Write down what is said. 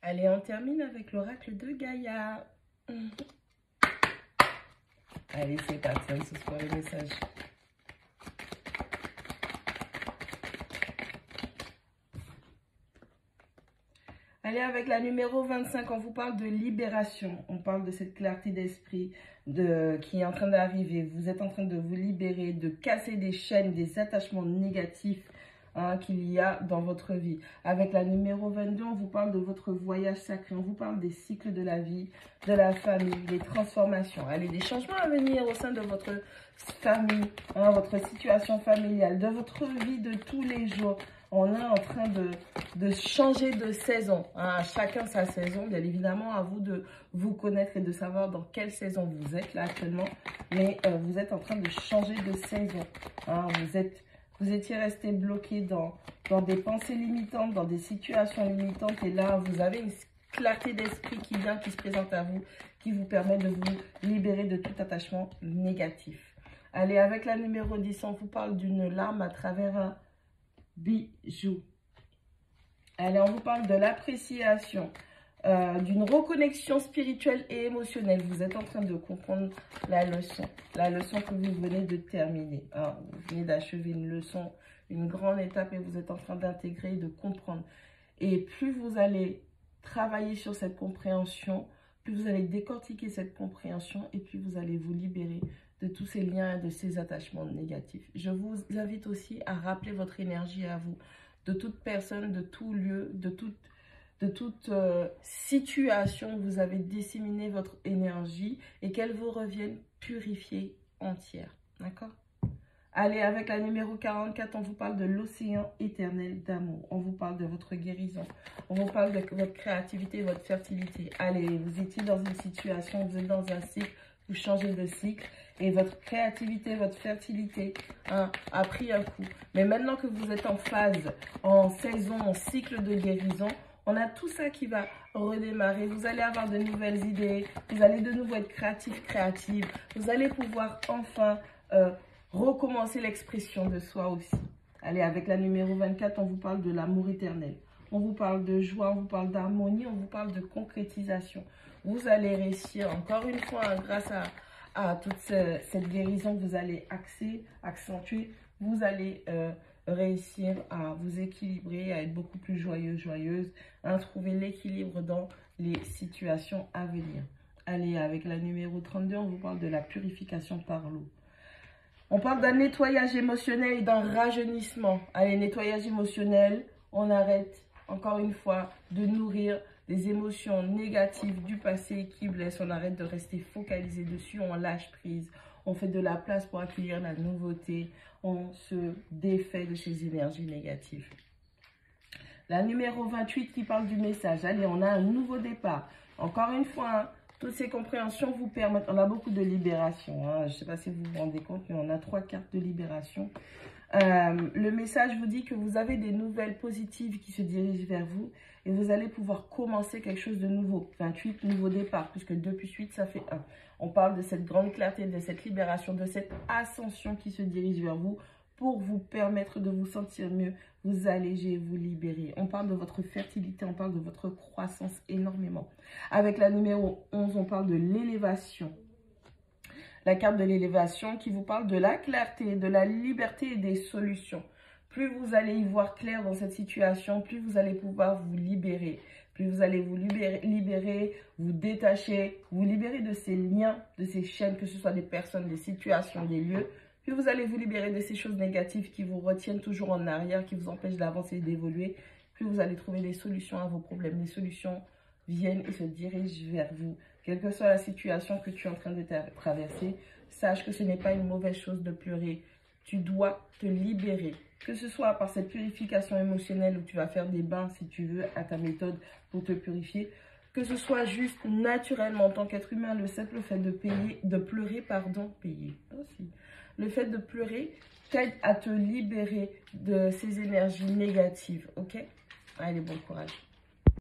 Allez, on termine avec l'oracle de Gaïa. Allez, c'est parti, ce soir le message. Allez, avec la numéro 25, on vous parle de libération. On parle de cette clarté d'esprit qui est en train d'arriver. Vous êtes en train de vous libérer, de casser des chaînes, des attachements négatifs qu'il y a dans votre vie. Avec la numéro 22, on vous parle de votre voyage sacré. On vous parle des cycles de la vie, de la famille, des transformations. Allez, des changements à venir au sein de votre famille, votre situation familiale, de votre vie de tous les jours. On est en train de changer de saison. Chacun sa saison. Bien évidemment, à vous de vous connaître et de savoir dans quelle saison vous êtes là actuellement. Mais vous êtes en train de changer de saison. Vous étiez resté bloqué dans des pensées limitantes, dans des situations limitantes. Et là, vous avez une clarté d'esprit qui vient, qui se présente à vous, qui vous permet de vous libérer de tout attachement négatif. Allez, avec la numéro 10, on vous parle d'une larme à travers un bijou. Allez, on vous parle de l'appréciation, d'une reconnexion spirituelle et émotionnelle. Vous êtes en train de comprendre la leçon que vous venez de terminer. Vous venez d'achever une leçon, une grande étape et vous êtes en train d'intégrer et de comprendre. Et plus vous allez travailler sur cette compréhension, plus vous allez décortiquer cette compréhension et plus vous allez vous libérer de tous ces liens et de ces attachements négatifs. Je vous invite aussi à rappeler votre énergie à vous, de toute personne, de tout lieu, de toute situation où vous avez disséminé votre énergie et qu'elle vous revienne purifiée entière. D'accord? Allez, avec la numéro 44, on vous parle de l'océan éternel d'amour. On vous parle de votre guérison. On vous parle de votre créativité, votre fertilité. Allez, vous étiez dans une situation, vous êtes dans un cycle, vous changez de cycle et votre créativité, votre fertilité a pris un coup. Mais maintenant que vous êtes en phase, en saison, en cycle de guérison, on a tout ça qui va redémarrer. Vous allez avoir de nouvelles idées. Vous allez de nouveau être créative. Vous allez pouvoir enfin recommencer l'expression de soi aussi. Allez, avec la numéro 24, on vous parle de l'amour éternel. On vous parle de joie, on vous parle d'harmonie, on vous parle de concrétisation. Vous allez réussir, encore une fois, grâce à toute cette guérison que vous allez accentuer, vous allez réussir à vous équilibrer, à être beaucoup plus joyeux, joyeuse, à trouver l'équilibre dans les situations à venir. Allez, avec la numéro 32, on vous parle de la purification par l'eau. On parle d'un nettoyage émotionnel et d'un rajeunissement. Allez, nettoyage émotionnel, on arrête, encore une fois, de nourrir des émotions négatives du passé qui blessent. On arrête de rester focalisé dessus, on lâche prise. On fait de la place pour accueillir la nouveauté. On se défait de ces énergies négatives. La numéro 28 qui parle du message. Allez, on a un nouveau départ. Encore une fois, toutes ces compréhensions vous permettent, on a beaucoup de libération. Je ne sais pas si vous vous rendez compte, mais on a 3 cartes de libération. Le message vous dit que vous avez des nouvelles positives qui se dirigent vers vous et vous allez pouvoir commencer quelque chose de nouveau. 28, nouveau départ, puisque 2 plus 8, ça fait 1. On parle de cette grande clarté, de cette libération, de cette ascension qui se dirige vers vous pour vous permettre de vous sentir mieux, vous alléger, vous libérer. On parle de votre fertilité, on parle de votre croissance énormément. Avec la numéro 11, on parle de l'élévation. La carte de l'élévation qui vous parle de la clarté, de la liberté et des solutions. Plus vous allez y voir clair dans cette situation, plus vous allez pouvoir vous libérer. Plus vous allez vous libérer, vous détacher, vous libérer de ces liens, de ces chaînes, que ce soit des personnes, des situations, des lieux. Plus vous allez vous libérer de ces choses négatives qui vous retiennent toujours en arrière, qui vous empêchent d'avancer et d'évoluer. Plus vous allez trouver des solutions à vos problèmes. Les solutions viennent et se dirigent vers vous. Quelle que soit la situation que tu es en train de traverser, sache que ce n'est pas une mauvaise chose de pleurer. Tu dois te libérer. Que ce soit par cette purification émotionnelle où tu vas faire des bains, si tu veux, à ta méthode pour te purifier. Que ce soit juste naturellement en tant qu'être humain, le simple fait de pleurer, aussi. Le fait de pleurer t'aide à te libérer de ces énergies négatives, ok? Allez, bon courage.